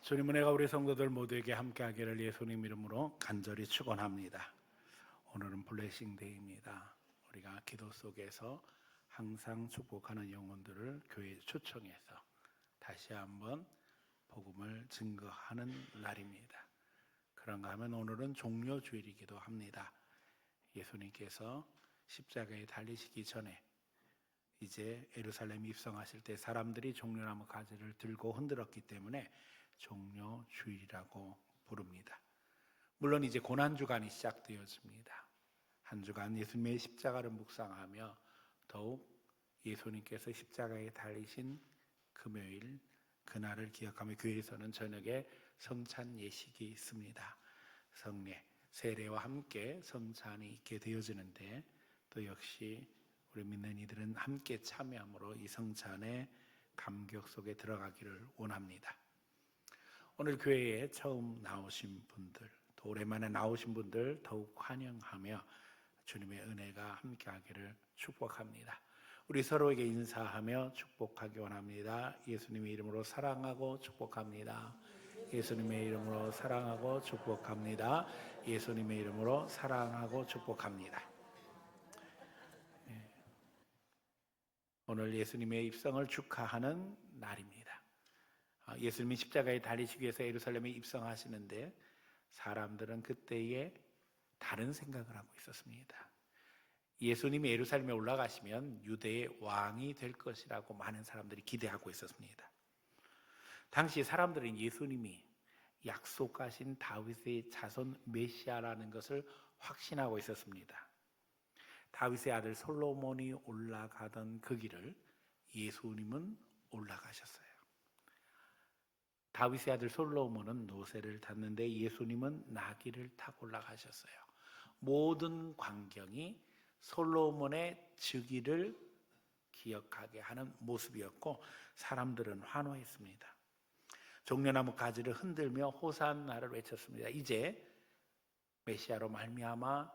주님 은혜가 우리 성도들 모두에게 함께하기를 예수님 이름으로 간절히 축원합니다. 오늘은 블레싱 데이입니다. 우리가 기도 속에서 항상 축복하는 영혼들을 교회에 초청해서 다시 한번 복음을 증거하는 날입니다. 그런가 하면 오늘은 종려주일이기도 합니다. 예수님께서 십자가에 달리시기 전에 이제 예루살렘 입성하실 때 사람들이 종려나무 가지를 들고 흔들었기 때문에 종려주일이라고 부릅니다. 물론 이제 고난주간이 시작되어집니다. 한 주간 예수님의 십자가를 묵상하며 더욱 예수님께서 십자가에 달리신 금요일 그날을 기억하며 교회에서는 저녁에 성찬 예식이 있습니다. 성례, 세례와 함께 성찬이 있게 되어지는데 또 역시 우리 믿는 이들은 함께 참여함으로 이 성찬의 감격 속에 들어가기를 원합니다. 오늘 교회에 처음 나오신 분들, 또 오랜만에 나오신 분들 더욱 환영하며 주님의 은혜가 함께하기를 축복합니다. 우리 서로에게 인사하며 축복하기 원합니다. 예수님의 이름으로 사랑하고 축복합니다. 예수님의 이름으로 사랑하고 축복합니다. 예수님의 이름으로 사랑하고 축복합니다. 오늘 예수님의 입성을 축하하는 날입니다. 예수님이 십자가에 달리시기 위해서 예루살렘에 입성하시는데 사람들은 그때에 다른 생각을 하고 있었습니다. 예수님이 예루살렘에 올라가시면 유대의 왕이 될 것이라고 많은 사람들이 기대하고 있었습니다. 당시 사람들은 예수님이 약속하신 다윗의 자손 메시아라는 것을 확신하고 있었습니다. 다윗의 아들 솔로몬이 올라가던 그 길을 예수님은 올라가셨어요. 다윗의 아들 솔로몬은 노새를 탔는데 예수님은 나귀를 타고 올라가셨어요. 모든 광경이 솔로몬의 즉위를 기억하게 하는 모습이었고 사람들은 환호했습니다. 종려나무 가지를 흔들며 호산나를 외쳤습니다. 이제 메시아로 말미암아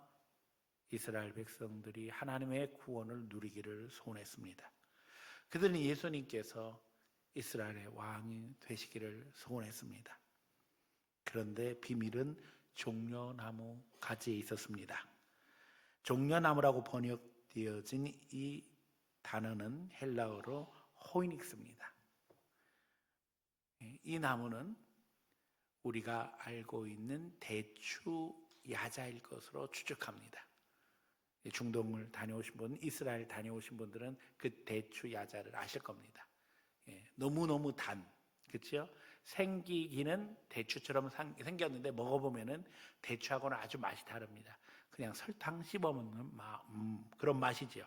이스라엘 백성들이 하나님의 구원을 누리기를 소원했습니다. 그들은 예수님께서 이스라엘의 왕이 되시기를 소원했습니다. 그런데 비밀은 종려나무 가지에 있었습니다. 종려나무라고 번역되어진 이 단어는 헬라어로 호이닉스입니다. 이 나무는 우리가 알고 있는 대추 야자일 것으로 추측합니다. 중동을 다녀오신 분, 이스라엘 다녀오신 분들은 그 대추 야자를 아실 겁니다. 너무너무 단, 그렇죠? 생기기는 대추처럼 생겼는데 먹어보면은 대추하고는 아주 맛이 다릅니다. 그냥 설탕 씹어 먹는 그런 맛이죠.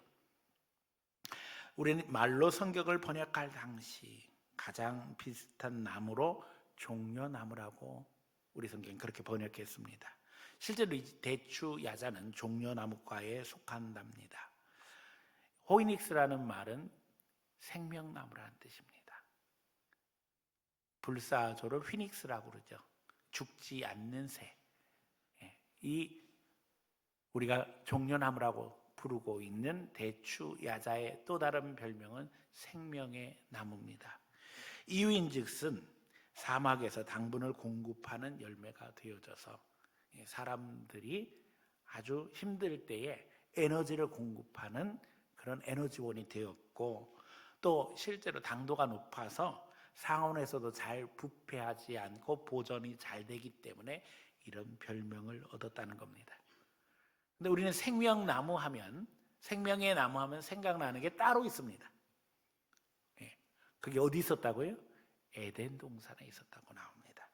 우리는 말로 성경을 번역할 당시 가장 비슷한 나무로 종려나무라고 우리 성경 그렇게 번역했습니다. 실제로 이 대추 야자는 종려나무과에 속한답니다. 호이닉스라는 말은 생명나무라는 뜻입니다. 불사조를 휘닉스라고 그러죠. 죽지 않는 새. 이 우리가 종려나무라고 부르고 있는 대추 야자의 또 다른 별명은 생명의 나무입니다. 이유인즉슨 사막에서 당분을 공급하는 열매가 되어져서 사람들이 아주 힘들 때에 에너지를 공급하는 그런 에너지원이 되었고 또 실제로 당도가 높아서 상온에서도 잘 부패하지 않고 보존이 잘 되기 때문에 이런 별명을 얻었다는 겁니다. 근데 우리는 생명나무 하면 생명의 나무 하면 생각나는 게 따로 있습니다. 그게 어디 있었다고요? 에덴 동산에 있었다고 나옵니다.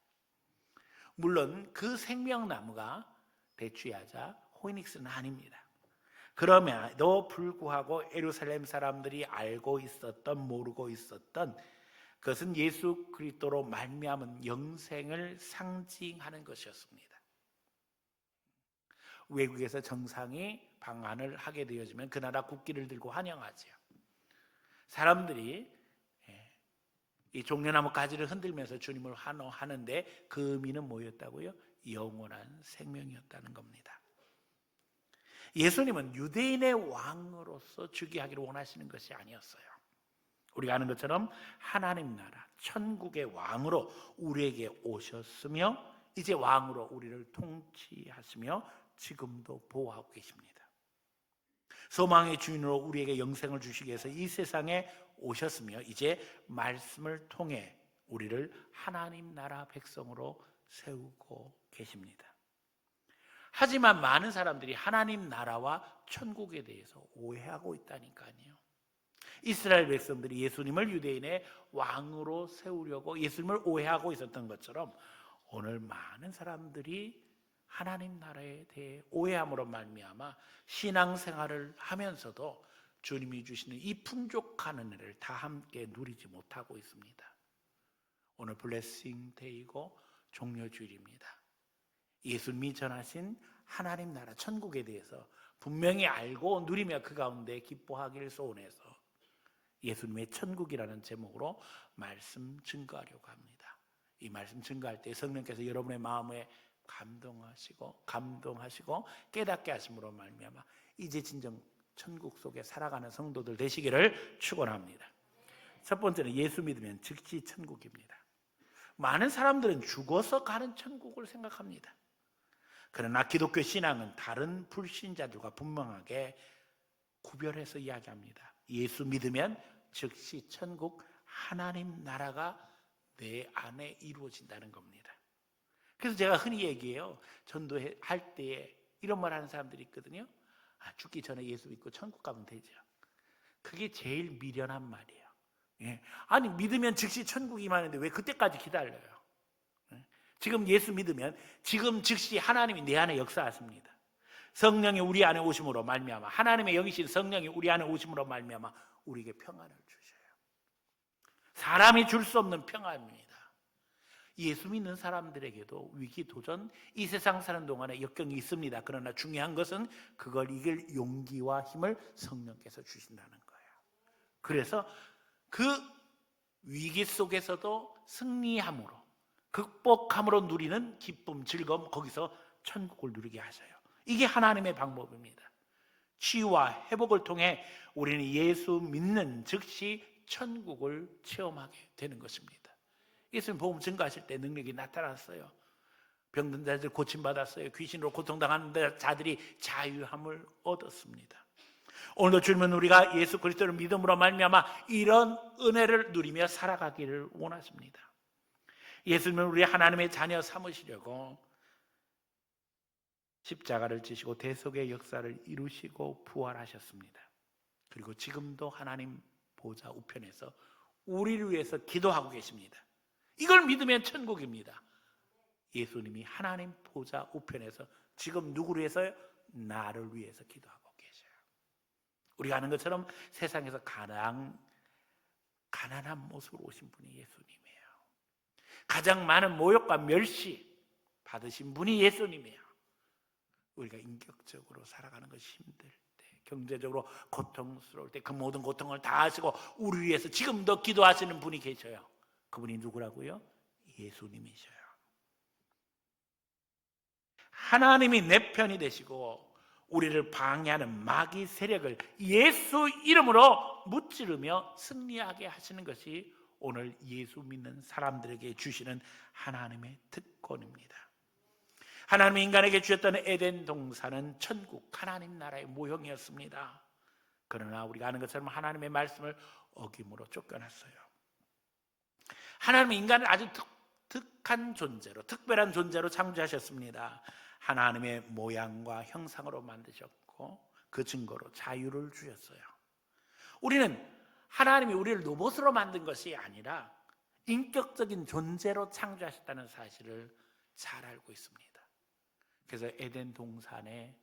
물론 그 생명나무가 대추야자 호이닉스는 아닙니다. 그럼에도 불구하고 예루살렘 사람들이 알고 있었던 모르고 있었던 그것은 예수 그리스도로 말미암은 영생을 상징하는 것이었습니다. 외국에서 정상이 방한을 하게 되어지면 그 나라 국기를 들고 환영하죠. 사람들이 이 종려나무 가지를 흔들면서 주님을 환호하는데 그 의미는 뭐였다고요? 영원한 생명이었다는 겁니다. 예수님은 유대인의 왕으로서 즉위하기를 원하시는 것이 아니었어요. 우리가 아는 것처럼 하나님 나라 천국의 왕으로 우리에게 오셨으며 이제 왕으로 우리를 통치하시며 지금도 보호하고 계십니다. 소망의 주인으로 우리에게 영생을 주시기 위해서 이 세상에 오셨으며 이제 말씀을 통해 우리를 하나님 나라 백성으로 세우고 계십니다. 하지만 많은 사람들이 하나님 나라와 천국에 대해서 오해하고 있다니까요. 이스라엘 백성들이 예수님을 유대인의 왕으로 세우려고 예수님을 오해하고 있었던 것처럼 오늘 많은 사람들이 하나님 나라에 대해 오해함으로 말미암아 신앙생활을 하면서도 주님이 주시는 이 풍족한 은혜를 다 함께 누리지 못하고 있습니다. 오늘 블레싱 데이고 종려주일입니다. 예수님이 전하신 하나님 나라 천국에 대해서 분명히 알고 누리며 그 가운데 기뻐하기를 소원해서 예수님의 천국이라는 제목으로 말씀 증거하려고 합니다. 이 말씀 증거할 때 성령께서 여러분의 마음에 감동하시고 깨닫게 하심으로 말미암아 이제 진정 천국 속에 살아가는 성도들 되시기를 축원합니다. 첫 번째는 예수 믿으면 즉시 천국입니다. 많은 사람들은 죽어서 가는 천국을 생각합니다. 그러나 기독교 신앙은 다른 불신자들과 분명하게 구별해서 이야기합니다. 예수 믿으면 즉시 천국 하나님 나라가 내 안에 이루어진다는 겁니다. 그래서 제가 흔히 얘기해요. 전도할 때에 이런 말 하는 사람들이 있거든요. 죽기 전에 예수 믿고 천국 가면 되죠. 그게 제일 미련한 말이에요. 아니 믿으면 즉시 천국이 임하는데 왜 그때까지 기다려요? 지금 예수 믿으면 지금 즉시 하나님이 내 안에 역사하십니다. 성령이 우리 안에 오심으로 말미암아 하나님의 영이신 성령이 우리 안에 오심으로 말미암아 우리에게 평안을 주셔요. 사람이 줄 수 없는 평안입니다. 예수 믿는 사람들에게도 위기, 도전, 이 세상 사는 동안에 역경이 있습니다. 그러나 중요한 것은 그걸 이길 용기와 힘을 성령께서 주신다는 거예요. 그래서 그 위기 속에서도 승리함으로 극복함으로 누리는 기쁨, 즐거움, 거기서 천국을 누리게 하셔요. 이게 하나님의 방법입니다. 치유와 회복을 통해 우리는 예수 믿는 즉시 천국을 체험하게 되는 것입니다. 예수님 복음 증거하실 때 능력이 나타났어요. 병든 자들 고침받았어요. 귀신으로 고통당하는 자들이 자유함을 얻었습니다. 오늘도 주님은 우리가 예수 그리스도를 믿음으로 말미암아 이런 은혜를 누리며 살아가기를 원하십니다. 예수님은 우리 하나님의 자녀 삼으시려고 십자가를 지시고 대속의 역사를 이루시고 부활하셨습니다. 그리고 지금도 하나님 보좌 우편에서 우리를 위해서 기도하고 계십니다. 이걸 믿으면 천국입니다. 예수님이 하나님 보좌 우편에서 지금 누구를 위해서요? 나를 위해서 기도하고 계셔요. 우리가 아는 것처럼 세상에서 가장 가난한 모습으로 오신 분이 예수님이에요. 가장 많은 모욕과 멸시 받으신 분이 예수님이에요. 우리가 인격적으로 살아가는 것이 힘들 때, 경제적으로 고통스러울 때 그 모든 고통을 다 하시고 우리 위해서 지금도 기도하시는 분이 계셔요. 그분이 누구라고요? 예수님이셔요. 하나님이 내 편이 되시고 우리를 방해하는 마귀 세력을 예수 이름으로 무찌르며 승리하게 하시는 것이 오늘 예수 믿는 사람들에게 주시는 하나님의 특권입니다. 하나님이 인간에게 주셨던 에덴 동산은 천국 하나님 나라의 모형이었습니다. 그러나 우리가 아는 것처럼 하나님의 말씀을 어김으로 쫓겨났어요. 하나님은 인간을 아주 독특한 존재로, 특별한 존재로 창조하셨습니다. 하나님의 모양과 형상으로 만드셨고 그 증거로 자유를 주셨어요. 우리는 하나님이 우리를 로봇으로 만든 것이 아니라 인격적인 존재로 창조하셨다는 사실을 잘 알고 있습니다. 그래서 에덴 동산에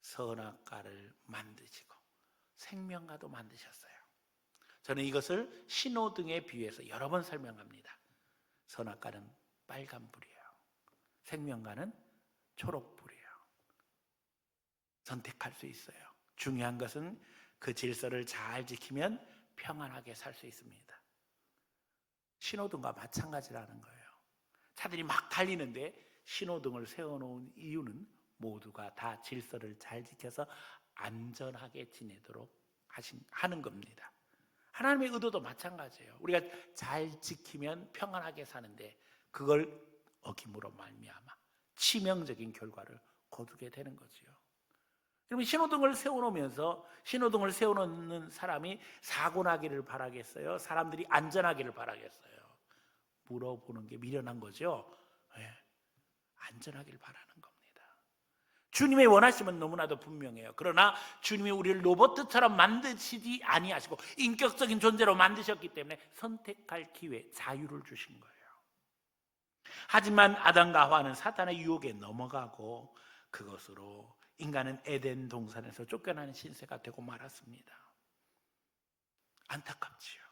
선악과를 만드시고 생명과도 만드셨어요. 저는 이것을 신호등에 비유해서 여러 번 설명합니다. 선악과는 빨간불이에요. 생명과는 초록불이에요. 선택할 수 있어요. 중요한 것은 그 질서를 잘 지키면 평안하게 살 수 있습니다. 신호등과 마찬가지라는 거예요. 차들이 막 달리는데 신호등을 세워놓은 이유는 모두가 다 질서를 잘 지켜서 안전하게 지내도록 하는 겁니다. 하나님의 의도도 마찬가지예요. 우리가 잘 지키면 평안하게 사는데 그걸 어김으로 말미암아 치명적인 결과를 거두게 되는 거지요. 그러면 신호등을 세워놓으면서 신호등을 세워놓는 사람이 사고 나기를 바라겠어요? 사람들이 안전하기를 바라겠어요? 물어보는 게 미련한 거죠. 네, 안전하기를 바라는 겁니다. 주님의 원하심은 너무나도 분명해요. 그러나 주님이 우리를 로봇처럼 만드시지 아니하시고 인격적인 존재로 만드셨기 때문에 선택할 기회, 자유를 주신 거예요. 하지만 아담과 하와는 사탄의 유혹에 넘어가고 그것으로 인간은 에덴 동산에서 쫓겨나는 신세가 되고 말았습니다. 안타깝지요.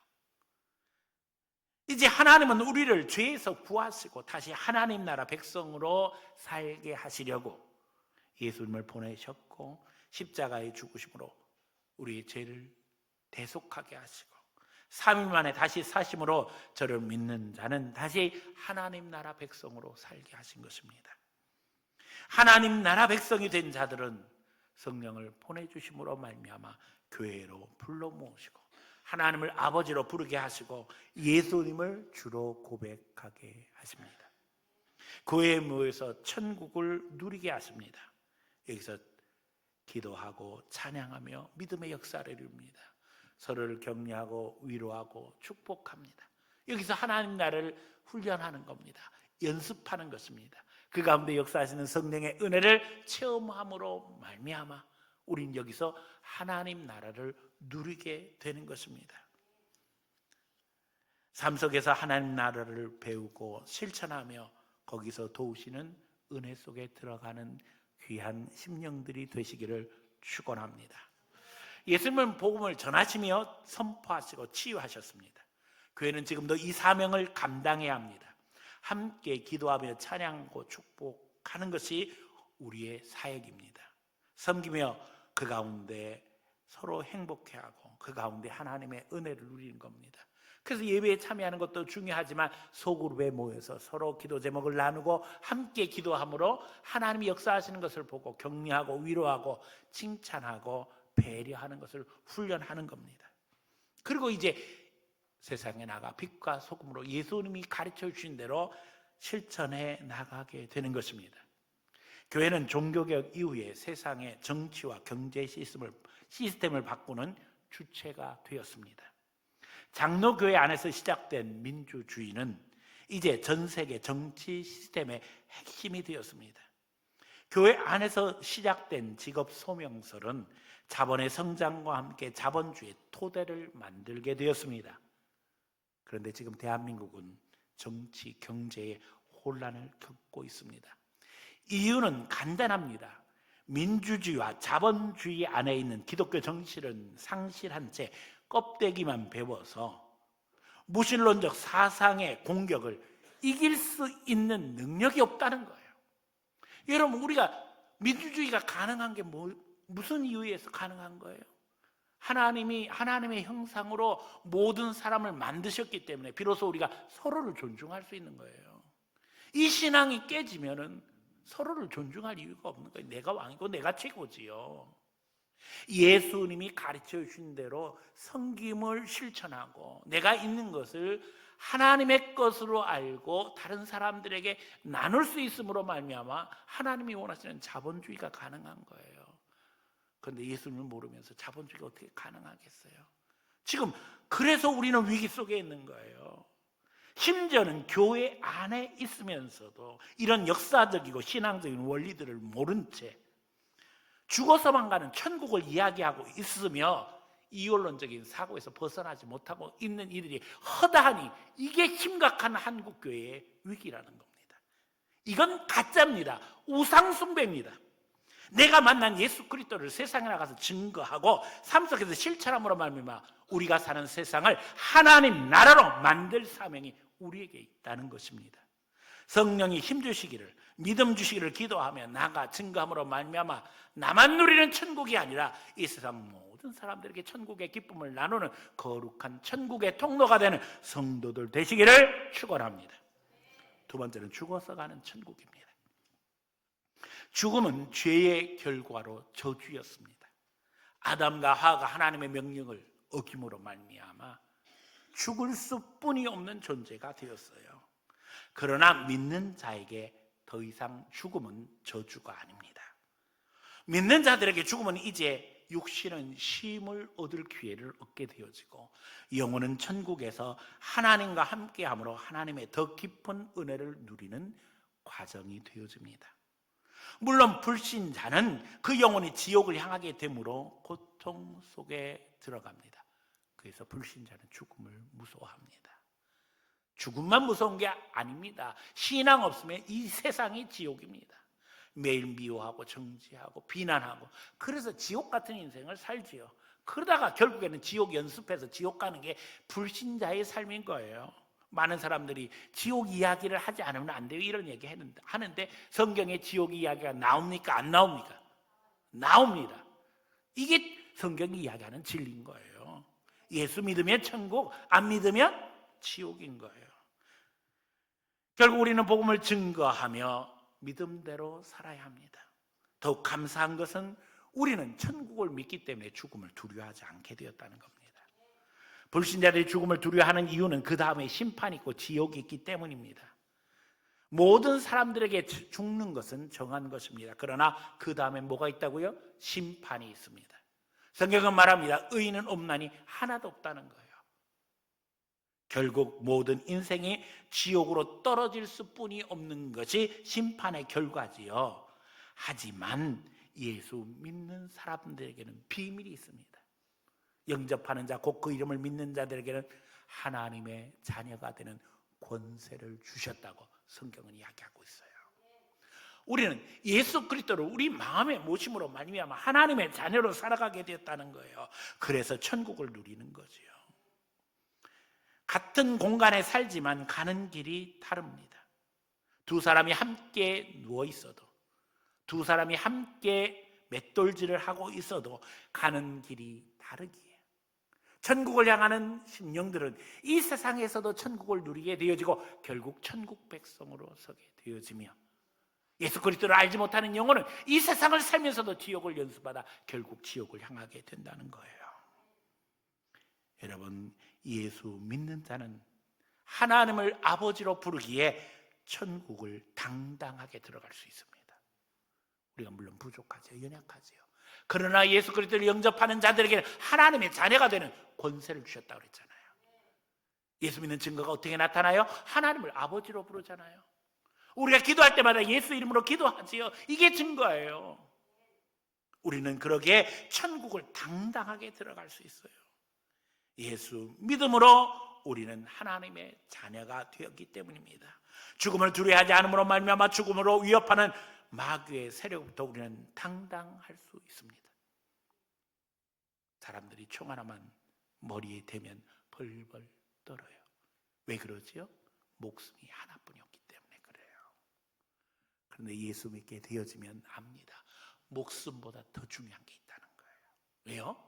이제 하나님은 우리를 죄에서 구하시고 다시 하나님 나라 백성으로 살게 하시려고 예수님을 보내셨고 십자가의 죽으심으로 우리의 죄를 대속하게 하시고 3일 만에 다시 사심으로 저를 믿는 자는 다시 하나님 나라 백성으로 살게 하신 것입니다. 하나님 나라 백성이 된 자들은 성령을 보내주심으로 말미암아 교회로 불러 모으시고 하나님을 아버지로 부르게 하시고 예수님을 주로 고백하게 하십니다. 교회에 모여서 천국을 누리게 하십니다. 여기서 기도하고 찬양하며 믿음의 역사를 이룹니다. 서로를 격려하고 위로하고 축복합니다. 여기서 하나님 나라를 훈련하는 겁니다. 연습하는 것입니다. 그 가운데 역사하시는 성령의 은혜를 체험함으로 말미암아 우린 여기서 하나님 나라를 누리게 되는 것입니다. 삶 속에서 하나님 나라를 배우고 실천하며 거기서 도우시는 은혜 속에 들어가는 귀한 심령들이 되시기를 축원합니다. 예수님은 복음을 전하시며 선포하시고 치유하셨습니다. 교회는 지금도 이 사명을 감당해야 합니다. 함께 기도하며 찬양하고 축복하는 것이 우리의 사역입니다. 섬기며 그 가운데 서로 행복해하고 그 가운데 하나님의 은혜를 누리는 겁니다. 그래서 예배에 참여하는 것도 중요하지만 소그룹에 모여서 서로 기도 제목을 나누고 함께 기도함으로 하나님이 역사하시는 것을 보고 격려하고 위로하고 칭찬하고 배려하는 것을 훈련하는 겁니다. 그리고 이제 세상에 나가 빛과 소금으로 예수님이 가르쳐 주신 대로 실천해 나가게 되는 것입니다. 교회는 종교개혁 이후에 세상의 정치와 경제 시스템을 바꾸는 주체가 되었습니다. 장로교회 안에서 시작된 민주주의는 이제 전 세계 정치 시스템의 핵심이 되었습니다. 교회 안에서 시작된 직업 소명설은 자본의 성장과 함께 자본주의 토대를 만들게 되었습니다. 그런데 지금 대한민국은 정치, 경제의 혼란을 겪고 있습니다. 이유는 간단합니다. 민주주의와 자본주의 안에 있는 기독교 정신은 상실한 채 껍데기만 배워서 무신론적 사상의 공격을 이길 수 있는 능력이 없다는 거예요. 여러분, 우리가 민주주의가 가능한 게 무슨 이유에서 가능한 거예요? 하나님이 하나님의 형상으로 모든 사람을 만드셨기 때문에 비로소 우리가 서로를 존중할 수 있는 거예요. 이 신앙이 깨지면은 서로를 존중할 이유가 없는 거예요. 내가 왕이고 내가 최고지요. 예수님이 가르쳐 주신 대로 섬김을 실천하고 내가 있는 것을 하나님의 것으로 알고 다른 사람들에게 나눌 수 있음으로 말미암아 하나님이 원하시는 자본주의가 가능한 거예요. 그런데 예수님을 모르면서 자본주의가 어떻게 가능하겠어요? 지금 그래서 우리는 위기 속에 있는 거예요. 심지어는 교회 안에 있으면서도 이런 역사적이고 신앙적인 원리들을 모른 채 죽어서만 가는 천국을 이야기하고 있으며 이원론적인 사고에서 벗어나지 못하고 있는 이들이 허다하니 이게 심각한 한국교회의 위기라는 겁니다. 이건 가짜입니다. 우상숭배입니다. 내가 만난 예수 그리스도를 세상에 나가서 증거하고 삶 속에서 실천함으로 말미암아 우리가 사는 세상을 하나님 나라로 만들 사명이 우리에게 있다는 것입니다. 성령이 힘주시기를 믿음 주시기를 기도하며 나가 증거함으로 말미암아 나만 누리는 천국이 아니라 이 세상 모든 사람들에게 천국의 기쁨을 나누는 거룩한 천국의 통로가 되는 성도들 되시기를 축원합니다. 두 번째는 죽어서 가는 천국입니다. 죽음은 죄의 결과로 저주였습니다. 아담과 하와가 하나님의 명령을 어김으로 말미암아 죽을 수뿐이 없는 존재가 되었어요. 그러나 믿는 자에게 더 이상 죽음은 저주가 아닙니다. 믿는 자들에게 죽음은 이제 육신은 쉼을 얻을 기회를 얻게 되어지고 영혼은 천국에서 하나님과 함께함으로 하나님의 더 깊은 은혜를 누리는 과정이 되어집니다. 물론 불신자는 그 영혼이 지옥을 향하게 되므로 고통 속에 들어갑니다. 그래서 불신자는 죽음을 무서워합니다. 죽음만 무서운 게 아닙니다. 신앙 없으면 이 세상이 지옥입니다. 매일 미워하고 정죄하고 비난하고, 그래서 지옥 같은 인생을 살지요. 그러다가 결국에는 지옥 연습해서 지옥 가는 게 불신자의 삶인 거예요. 많은 사람들이 지옥 이야기를 하지 않으면 안 돼요 이런 얘기 하는데 성경에 지옥 이야기가 나옵니까? 안 나옵니까? 나옵니다. 이게 성경이 이야기하는 진리인 거예요. 예수 믿으면 천국, 안 믿으면 지옥인 거예요. 결국 우리는 복음을 증거하며 믿음대로 살아야 합니다. 더욱 감사한 것은 우리는 천국을 믿기 때문에 죽음을 두려워하지 않게 되었다는 겁니다. 불신자들이 죽음을 두려워하는 이유는 그 다음에 심판이 있고 지옥이 있기 때문입니다. 모든 사람들에게 죽는 것은 정한 것입니다. 그러나 그 다음에 뭐가 있다고요? 심판이 있습니다. 성경은 말합니다. 의인은 없나니 하나도 없다는 거예요. 결국 모든 인생이 지옥으로 떨어질 수뿐이 없는 것이 심판의 결과지요. 하지만 예수 믿는 사람들에게는 비밀이 있습니다. 영접하는 자, 곧 그 이름을 믿는 자들에게는 하나님의 자녀가 되는 권세를 주셨다고 성경은 이야기하고 있어요. 우리는 예수 그리스도를 우리 마음의 모심으로 말미암아 하나님의 자녀로 살아가게 되었다는 거예요. 그래서 천국을 누리는 거지요. 같은 공간에 살지만 가는 길이 다릅니다. 두 사람이 함께 누워 있어도, 두 사람이 함께 맷돌질을 하고 있어도 가는 길이 다르기에 천국을 향하는 심령들은 이 세상에서도 천국을 누리게 되어지고 결국 천국 백성으로 서게 되어지며, 예수 그리스도를 알지 못하는 영혼은 이 세상을 살면서도 지옥을 연습받아 결국 지옥을 향하게 된다는 거예요. 여러분, 예수 믿는 자는 하나님을 아버지로 부르기에 천국을 당당하게 들어갈 수 있습니다. 우리가 물론 부족하죠, 연약하지요. 그러나 예수 그리스도를 영접하는 자들에게는 하나님의 자녀가 되는 권세를 주셨다고 그랬잖아요. 예수 믿는 증거가 어떻게 나타나요? 하나님을 아버지로 부르잖아요. 우리가 기도할 때마다 예수 이름으로 기도하지요. 이게 증거예요. 우리는 그러기에 천국을 당당하게 들어갈 수 있어요. 예수 믿음으로 우리는 하나님의 자녀가 되었기 때문입니다. 죽음을 두려워하지 않음으로 말미암아 죽음으로 위협하는 마귀의 세력부터 우리는 당당할 수 있습니다. 사람들이 총 하나만 머리에 대면 벌벌 떨어요. 왜 그러지요? 목숨이 하나뿐이었기 때문에 그래요. 그런데 예수 믿게 되어지면 압니다. 목숨보다 더 중요한 게 있다는 거예요. 왜요?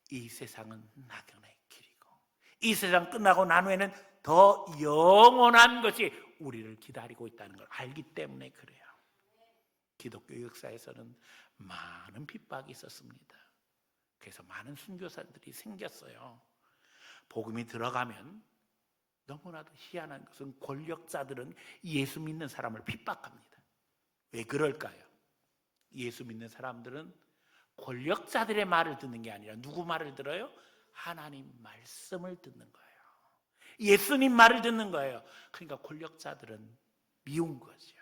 이 세상은 낙연의 길이고 이 세상 끝나고 난 후에는 더 영원한 것이 우리를 기다리고 있다는 걸 알기 때문에 그래요. 기독교 역사에서는 많은 핍박이 있었습니다. 그래서 많은 순교사들이 생겼어요. 복음이 들어가면 너무나도 희한한 것은 권력자들은 예수 믿는 사람을 핍박합니다. 왜 그럴까요? 예수 믿는 사람들은 권력자들의 말을 듣는 게 아니라 누구 말을 들어요? 하나님 말씀을 듣는 거예요. 예수님 말을 듣는 거예요. 그러니까 권력자들은 미운 거죠.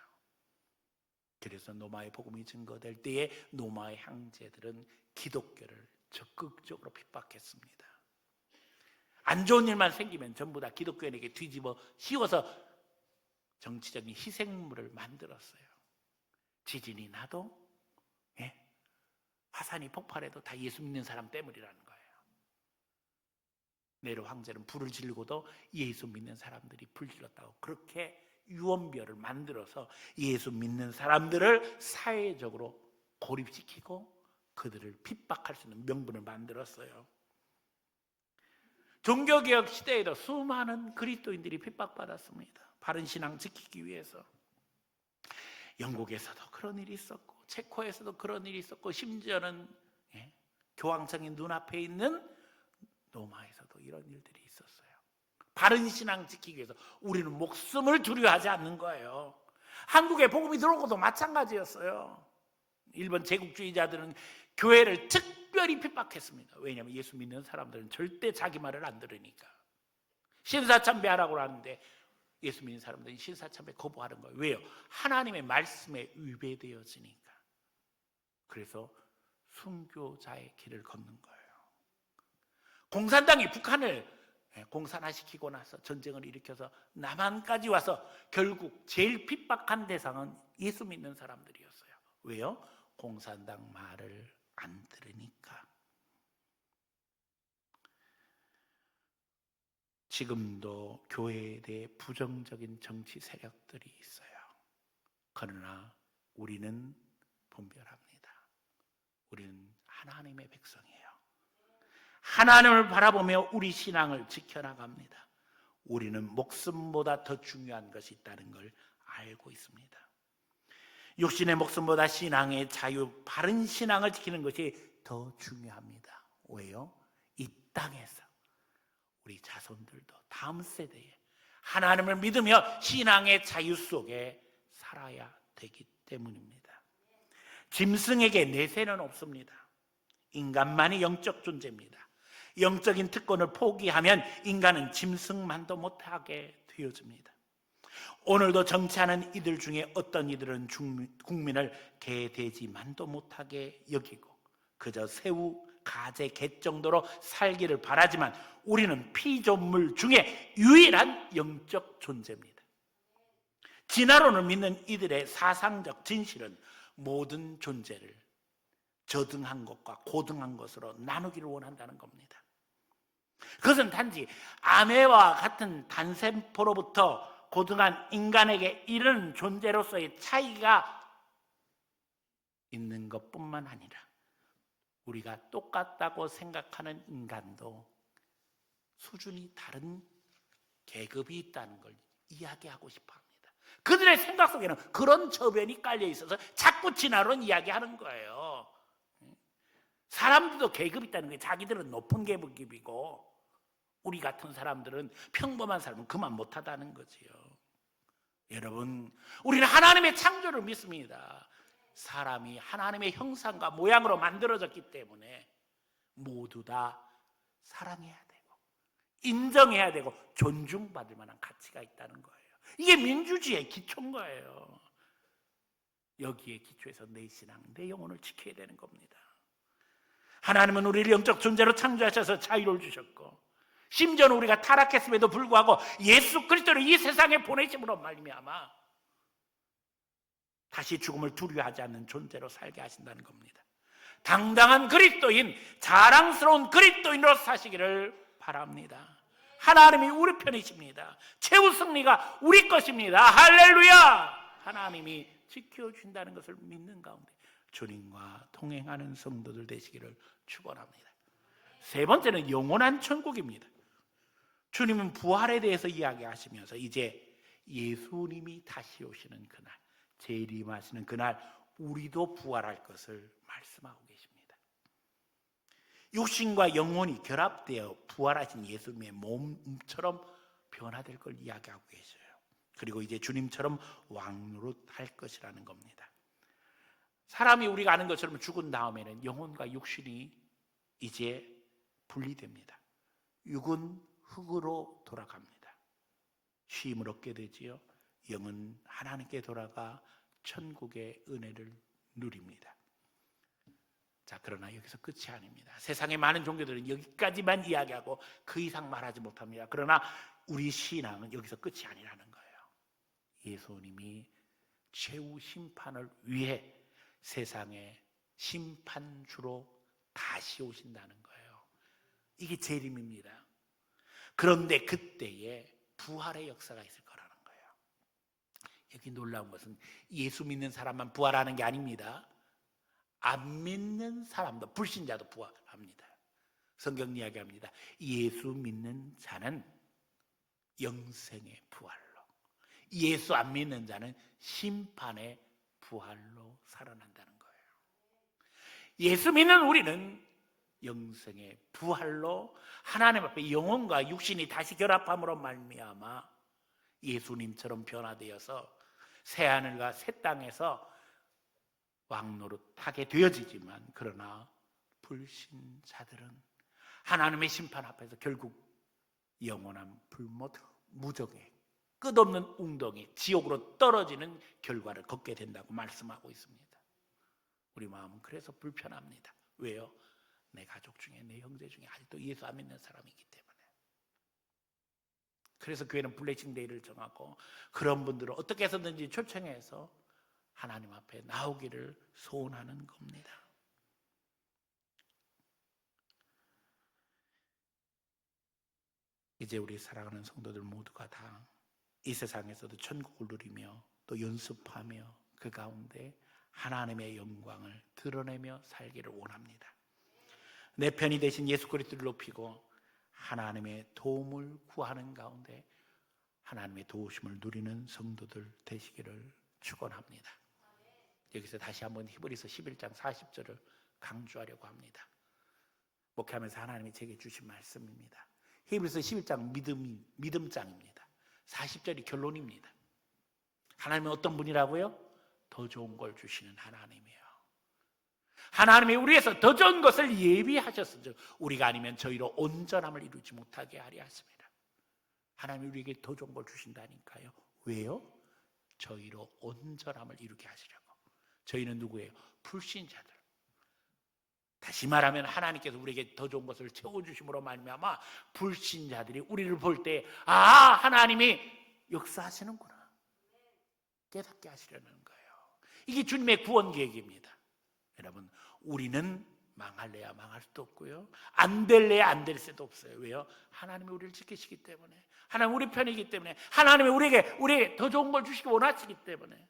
그래서 노마의 복음이 증거될 때에 노마의 형제들은 기독교를 적극적으로 핍박했습니다. 안 좋은 일만 생기면 전부 다 기독교인에게 뒤집어 씌워서 정치적인 희생물을 만들었어요. 지진이 나도 화산이 폭발해도 다 예수 믿는 사람 때문이라는 거예요. 네로 황제는 불을 지르고도 예수 믿는 사람들이 불 질렀다고 그렇게 유언비어를 만들어서 예수 믿는 사람들을 사회적으로 고립시키고 그들을 핍박할 수 있는 명분을 만들었어요. 종교개혁 시대에도 수많은 그리스도인들이 핍박받았습니다. 바른 신앙 지키기 위해서. 영국에서도 그런 일이 있었고 체코에서도 그런 일이 있었고 심지어는 교황청이 눈앞에 있는 로마에서도 이런 일들이 있었어요. 바른 신앙 지키기 위해서 우리는 목숨을 두려워하지 않는 거예요. 한국에 복음이 들어오고도 마찬가지였어요. 일본 제국주의자들은 교회를 특별히 핍박했습니다. 왜냐하면 예수 믿는 사람들은 절대 자기 말을 안 들으니까. 신사참배하라고 하는데 예수 믿는 사람들은 신사참배 거부하는 거예요. 왜요? 하나님의 말씀에 위배되어지니까. 그래서 순교자의 길을 걷는 거예요. 공산당이 북한을 공산화시키고 나서 전쟁을 일으켜서 남한까지 와서 결국 제일 핍박한 대상은 예수 믿는 사람들이었어요. 왜요? 공산당 말을 안 들으니까. 지금도 교회에 대해 부정적인 정치 세력들이 있어요. 그러나 우리는 분별합니다. 우리는 하나님의 백성이에요. 하나님을 바라보며 우리 신앙을 지켜나갑니다. 우리는 목숨보다 더 중요한 것이 있다는 걸 알고 있습니다. 육신의 목숨보다 신앙의 자유, 바른 신앙을 지키는 것이 더 중요합니다. 왜요? 이 땅에서 우리 자손들도 다음 세대에 하나님을 믿으며 신앙의 자유 속에 살아야 되기 때문입니다. 짐승에게 내세는 없습니다. 인간만이 영적 존재입니다. 영적인 특권을 포기하면 인간은 짐승만도 못하게 되어집니다. 오늘도 정치하는 이들 중에 어떤 이들은 국민을 개, 돼지만도 못하게 여기고 그저 새우, 가재, 개 정도로 살기를 바라지만 우리는 피조물 중에 유일한 영적 존재입니다. 진화론을 믿는 이들의 사상적 진실은 모든 존재를 저등한 것과 고등한 것으로 나누기를 원한다는 겁니다. 그것은 단지 아메와 같은 단세포로부터 고등한 인간에게 이른 존재로서의 차이가 있는 것뿐만 아니라 우리가 똑같다고 생각하는 인간도 수준이 다른 계급이 있다는 걸 이야기하고 싶어 합니다. 그들의 생각 속에는 그런 저변이 깔려 있어서 자꾸 진화론 이야기하는 거예요. 사람들도 계급이 있다는 거예요. 자기들은 높은 계급이고 우리 같은 사람들은 평범한 사람은 그만 못하다는 거지요. 여러분, 우리는 하나님의 창조를 믿습니다. 사람이 하나님의 형상과 모양으로 만들어졌기 때문에 모두 다 사랑해야 되고 인정해야 되고 존중받을 만한 가치가 있다는 거예요. 이게 민주주의의 기초인 거예요. 여기에 기초해서 내 신앙, 내 영혼을 지켜야 되는 겁니다. 하나님은 우리를 영적 존재로 창조하셔서 자유를 주셨고 심지어는 우리가 타락했음에도 불구하고 예수 그리스도를 이 세상에 보내심으로 말미암아 다시 죽음을 두려워하지 않는 존재로 살게 하신다는 겁니다. 당당한 그리스도인, 자랑스러운 그리스도인으로 사시기를 바랍니다. 하나님이 우리 편이십니다. 최후 승리가 우리 것입니다. 할렐루야! 하나님이 지켜준다는 것을 믿는 가운데 주님과 동행하는 성도들 되시기를 축원합니다. 세 번째는 영원한 천국입니다. 주님은 부활에 대해서 이야기하시면서 이제 예수님이 다시 오시는 그날, 재림하시는 그날 우리도 부활할 것을 말씀하고 계십니다. 육신과 영혼이 결합되어 부활하신 예수님의 몸처럼 변화될 걸 이야기하고 계셔요. 그리고 이제 주님처럼 왕노릇할 것이라는 겁니다. 사람이 우리가 아는 것처럼 죽은 다음에는 영혼과 육신이 이제 분리됩니다. 육은 흙으로 돌아갑니다. 쉼을 얻게 되지요. 영은 하나님께 돌아가 천국의 은혜를 누립니다. 자, 그러나 여기서 끝이 아닙니다. 세상의 많은 종교들은 여기까지만 이야기하고 그 이상 말하지 못합니다. 그러나 우리 신앙은 여기서 끝이 아니라는 거예요. 예수님이 최후 심판을 위해 세상의 심판주로 다시 오신다는 거예요. 이게 재림입니다. 그런데 그때에 부활의 역사가 있을 거라는 거예요. 여기 놀라운 것은 예수 믿는 사람만 부활하는 게 아닙니다. 안 믿는 사람도, 불신자도 부활합니다. 성경 이야기합니다. 예수 믿는 자는 영생의 부활로, 예수 안 믿는 자는 심판의 부활로 살아난다는 거예요. 예수 믿는 우리는 영생의 부활로 하나님 앞에 영혼과 육신이 다시 결합함으로 말미암아 예수님처럼 변화되어서 새하늘과 새 땅에서 왕노릇하게 되어지지만, 그러나 불신자들은 하나님의 심판 앞에서 결국 영원한 불못 무적의 끝없는 웅덩이 지옥으로 떨어지는 결과를 걷게 된다고 말씀하고 있습니다. 우리 마음은 그래서 불편합니다. 왜요? 내 가족 중에, 내 형제 중에 아직도 예수 안 믿는 사람이 있기 때문에. 그래서 교회는 블레싱 데이를 정하고 그런 분들을 어떻게 해서든지 초청해서 하나님 앞에 나오기를 소원하는 겁니다. 이제 우리 사랑하는 성도들 모두가 다 이 세상에서도 천국을 누리며 또 연습하며 그 가운데 하나님의 영광을 드러내며 살기를 원합니다. 내 편이 되신 예수 그리스도를 높이고 하나님의 도움을 구하는 가운데 하나님의 도우심을 누리는 성도들 되시기를 축원합니다. 여기서 다시 한번 히브리서 11장 40절을 강조하려고 합니다. 목회하면서 하나님이 제게 주신 말씀입니다. 히브리서 11장 믿음장입니다. 40절이 결론입니다. 하나님은 어떤 분이라고요? 더 좋은 걸 주시는 하나님이에요. 하나님이 우리에서 더 좋은 것을 예비하셨으죠. 우리가 아니면 저희로 온전함을 이루지 못하게 하려 하십니다. 하나님이 우리에게 더 좋은 걸 주신다니까요. 왜요? 저희로 온전함을 이루게 하시려고. 저희는 누구예요? 불신자들. 다시 말하면 하나님께서 우리에게 더 좋은 것을 채워주심으로 말미암아 불신자들이 우리를 볼 때 하나님이 역사하시는구나 깨닫게 하시려는 거예요. 이게 주님의 구원 계획입니다. 여러분, 우리는 망할래야 망할 수도 없고요, 안 될래야 안 될 수도 없어요. 왜요? 하나님이 우리를 지키시기 때문에, 하나님 우리 편이기 때문에, 하나님이 우리에게 더 좋은 걸 주시기 원하시기 때문에.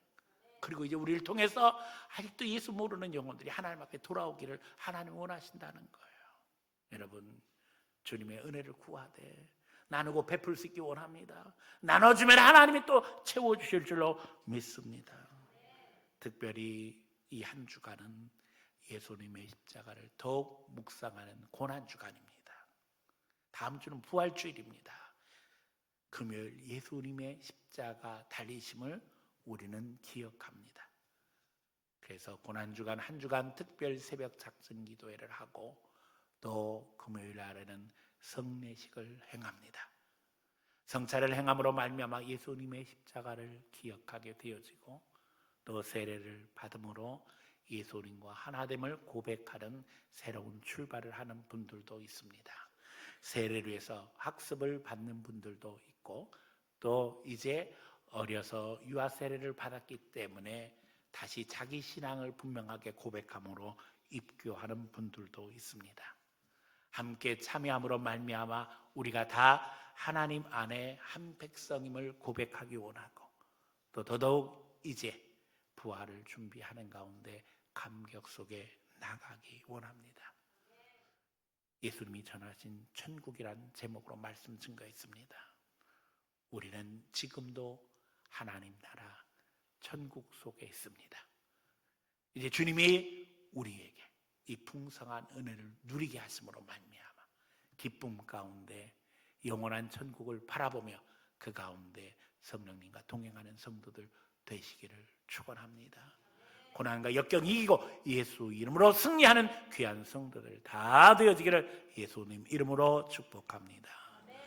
그리고 이제 우리를 통해서 아직도 예수 모르는 영혼들이 하나님 앞에 돌아오기를 하나님이 원하신다는 거예요. 여러분, 주님의 은혜를 구하되 나누고 베풀 수 있기 원합니다. 나눠주면 하나님이 또 채워주실 줄로 믿습니다. 특별히 이 한 주간은 예수님의 십자가를 더욱 묵상하는 고난주간입니다. 다음 주는 부활주일입니다. 금요일 예수님의 십자가 달리심을 우리는 기억합니다. 그래서 고난주간 한 주간 특별 새벽 작전 기도회를 하고 또 금요일 날에는 성례식을 행합니다. 성찬을 행함으로 말미암아 예수님의 십자가를 기억하게 되어지고 또 세례를 받음으로 예수님과 하나됨을 고백하는 새로운 출발을 하는 분들도 있습니다. 세례를 위해서 학습을 받는 분들도 있고 또 이제 어려서 유아 세례를 받았기 때문에 다시 자기 신앙을 분명하게 고백함으로 입교하는 분들도 있습니다. 함께 참여함으로 말미암아 우리가 다 하나님 안에 한 백성임을 고백하기 원하고 또 더더욱 이제 부활을 준비하는 가운데 감격 속에 나가기 원합니다. 예수님이 전하신 천국이란 제목으로 말씀 증거했습니다. 우리는 지금도 하나님 나라 천국 속에 있습니다. 이제 주님이 우리에게 이 풍성한 은혜를 누리게 하심으로 말미암아 기쁨 가운데 영원한 천국을 바라보며 그 가운데 성령님과 동행하는 성도들 되시기를 축원합니다. 고난과 역경 이기고 예수 이름으로 승리하는 귀한 성도들 다 되어지기를 예수님 이름으로 축복합니다.